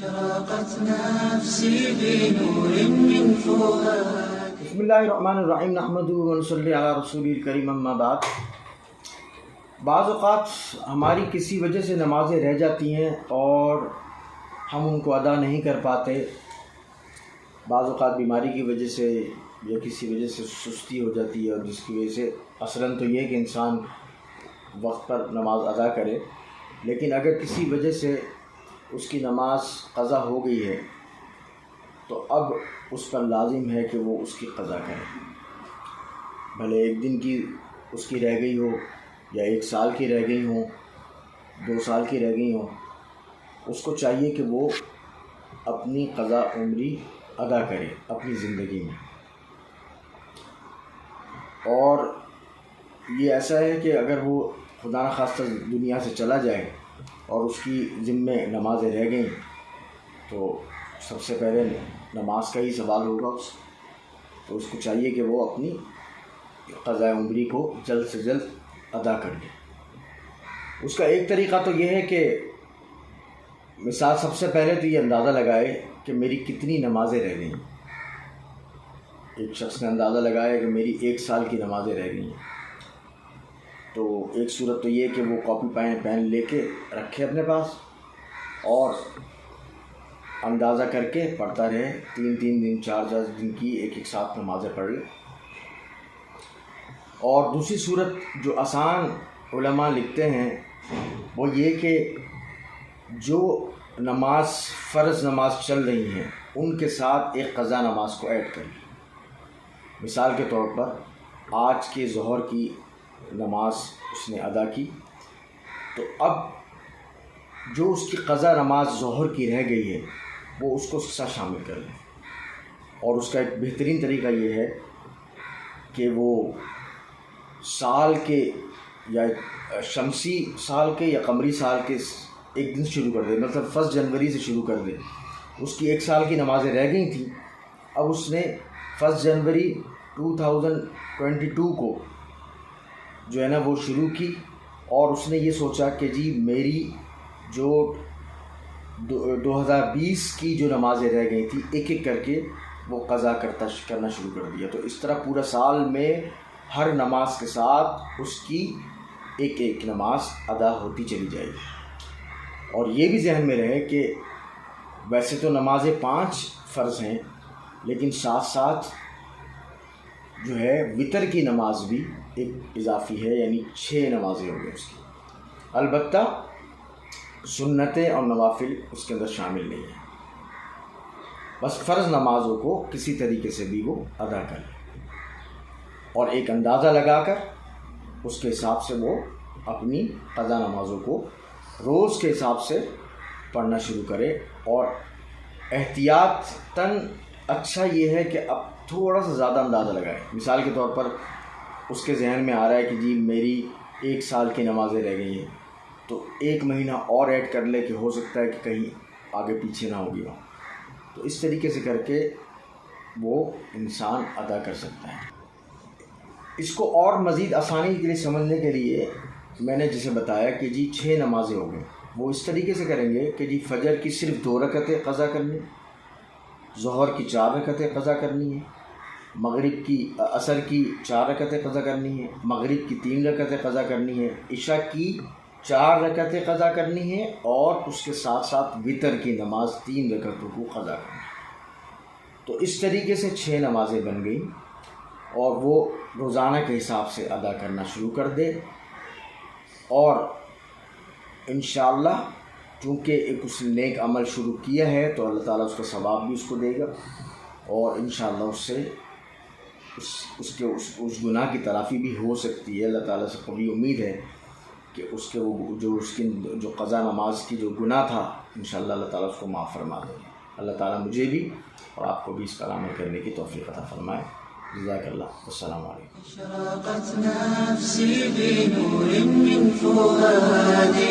أشرقت نفسي بنور من فؤاد. بسم اللہ الرحمن الرحیم نحمدہ ونصلی علی رسول الکریم اما بعد. بعض اوقات ہماری کسی وجہ سے نمازیں رہ جاتی ہیں اور ہم ان کو ادا نہیں کر پاتے. بعض اوقات بیماری کی وجہ سے یا کسی وجہ سے سستی ہو جاتی ہے، اور جس کی وجہ سے اصلاً تو یہ کہ انسان وقت پر نماز ادا کرے، لیکن اگر کسی وجہ سے اس کی نماز قضا ہو گئی ہے تو اب اس پر لازم ہے کہ وہ اس کی قضا کرے. بھلے ایک دن کی اس کی رہ گئی ہو، یا 1 سال کی رہ گئی ہوں، 2 سال کی رہ گئی ہوں، اس کو چاہیے کہ وہ اپنی قضا عمری ادا کرے اپنی زندگی میں. اور یہ ایسا ہے کہ اگر وہ خدا نخواستہ دنیا سے چلا جائے اور اس کی ذمے نمازیں رہ گئیں تو سب سے پہلے نماز کا ہی سوال ہوگا تو اس کو چاہیے کہ وہ اپنی قضاء عمری کو جلد سے جلد ادا کر لے. اس کا ایک طریقہ تو یہ ہے کہ مثال سب سے پہلے تو یہ اندازہ لگائے کہ میری کتنی نمازیں رہ گئیں. ایک شخص نے اندازہ لگایا کہ میری 1 سال کی نمازیں رہ گئی ہیں، تو ایک صورت تو یہ کہ وہ کاپی پین لے کے رکھے اپنے پاس اور اندازہ کر کے پڑھتا رہے. 3 دن 4 دن کی ایک ساتھ نمازیں پڑھ لے. اور دوسری صورت جو آسان علماء لکھتے ہیں وہ یہ کہ جو نماز فرض نماز چل رہی ہیں ان کے ساتھ ایک قضا نماز کو ایڈ کر لیں. مثال کے طور پر آج کے ظہر کی نماز اس نے ادا کی، تو اب جو اس کی قضا نماز ظہر کی رہ گئی ہے وہ اس کو ساتھ شامل کر لیں. اور اس کا ایک بہترین طریقہ یہ ہے کہ وہ سال کے یا شمسی سال کے یا قمری سال کے ایک دن شروع کر دے. مطلب 1 جنوری سے شروع کر دے. اس کی 1 سال کی نمازیں رہ گئی تھیں، اب اس نے 1 جنوری 2022 کو جو ہے نا وہ شروع کی، اور اس نے یہ سوچا کہ جی میری جو 2020 کی جو نمازیں رہ گئی تھیں ایک ایک کر کے وہ قضا کرنا شروع کر دیا. تو اس طرح پورا سال میں ہر نماز کے ساتھ اس کی ایک نماز ادا ہوتی چلی جائے گی. اور یہ بھی ذہن میں رہے کہ ویسے تو نمازیں 5 فرض ہیں، لیکن ساتھ ساتھ جو ہے وطر کی نماز بھی ایک اضافی ہے، یعنی 6 نمازیں ہو گئی اس کی. البتہ سنتیں اور نوافل اس کے اندر شامل نہیں ہیں. بس فرض نمازوں کو کسی طریقے سے بھی وہ ادا کر لے اور ایک اندازہ لگا کر اس کے حساب سے وہ اپنی قضا نمازوں کو روز کے حساب سے پڑھنا شروع کرے. اور احتیاطاً اچھا یہ ہے کہ اب تھوڑا سا زیادہ اندازہ لگائے. مثال کے طور پر اس کے ذہن میں آ رہا ہے کہ جی میری 1 سال کی نمازیں رہ گئی ہیں، تو 1 مہینہ اور ایڈ کر لے کہ ہو سکتا ہے کہ کہیں آگے پیچھے نہ ہو گیا. تو اس طریقے سے کر کے وہ انسان ادا کر سکتا ہے. اس کو اور مزید آسانی کے لیے سمجھنے کے لیے میں نے جسے بتایا کہ جی 6 نمازیں ہو گئیں، وہ اس طریقے سے کریں گے کہ جی فجر کی صرف 2 رکعتیں قضا کرنی، ظہر کی 4 رکعتیں قضا کرنی ہیں، مغرب کی عصر کی 4 رکعتیں قضا کرنی ہیں، مغرب کی 3 رکعتیں قضا کرنی ہیں، عشاء کی 4 رکعتیں قضا کرنی ہیں، اور اس کے ساتھ ساتھ وطر کی نماز 3 رکعتوں کو قضا کرنی ہے. تو اس طریقے سے 6 نمازیں بن گئیں اور وہ روزانہ کے حساب سے ادا کرنا شروع کر دے. اور انشاءاللہ چونکہ ایک اس نیک عمل شروع کیا ہے تو اللہ تعالیٰ اس کا ثواب بھی اس کو دے گا، اور انشاءاللہ اس سے اس گناہ کی تلافی بھی ہو سکتی ہے. اللہ تعالیٰ سے قوی امید ہے کہ اس کے وہ جو قضا نماز کی جو گناہ تھا انشاءاللہ اللہ تعالیٰ اس کو معاف فرما دے گا. اللہ تعالیٰ مجھے بھی اور آپ کو بھی اس پر عمل کرنے کی توفیق عطا فرمائے. جزاک اللہ. السلام علیکم. أشرقت نفسي بنور من فؤاد.